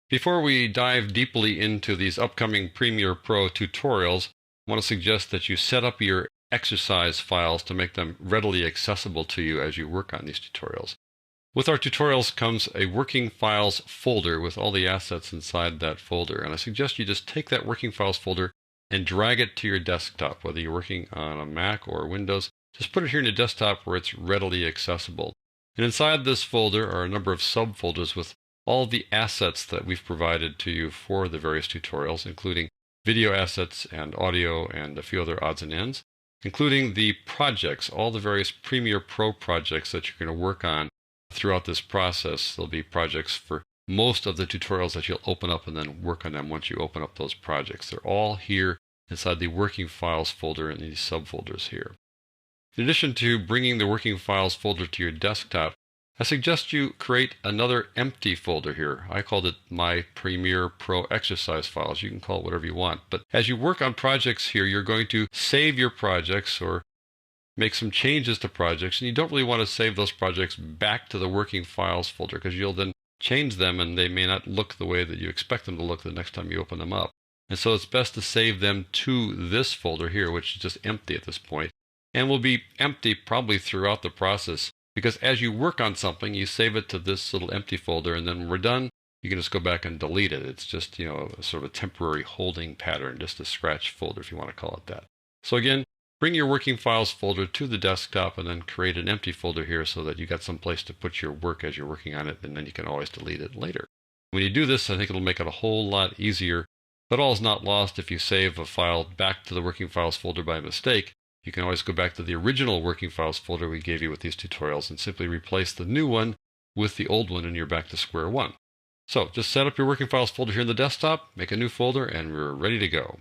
Before we dive deeply into these upcoming Premiere Pro tutorials, I want to suggest that you set up your exercise files to make them readily accessible to you as you work on these tutorials. With our tutorials comes a working files folder with all the assets inside that folder, and I suggest you just take that working files folder and drag it to your desktop, whether you're working on a Mac or Windows. Just put it here in your desktop where it's readily accessible. And inside this folder are a number of subfolders with all the assets that we've provided to you for the various tutorials, including video assets and audio and a few other odds and ends, including the projects, all the various Premiere Pro projects that you're going to work on throughout this process. There'll be projects for most of the tutorials that you'll open up and then work on them once you open up those projects. They're all here inside the working files folder in these subfolders here. In addition to bringing the working files folder to your desktop, I suggest you create another empty folder here. I called it my Premiere Pro exercise files. You can call it whatever you want. But as you work on projects here, you're going to save your projects or make some changes to projects, and you don't really want to save those projects back to the working files folder because you'll then change them and they may not look the way that you expect them to look the next time you open them up. And so it's best to save them to this folder here, which is just empty at this point, and will be empty probably throughout the process, because as you work on something, you save it to this little empty folder, and then when we're done, you can just go back and delete it. It's just, a sort of a temporary holding pattern, just a scratch folder if you want to call it that. So again, bring your working files folder to the desktop and then create an empty folder here so that you got some place to put your work as you're working on it, and then you can always delete it later. When you do this, I think it'll make it a whole lot easier, but all is not lost. If you save a file back to the working files folder by mistake, you can always go back to the original working files folder we gave you with these tutorials and simply replace the new one with the old one and you're back to square one. So just set up your working files folder here in the desktop, make a new folder, and we're ready to go.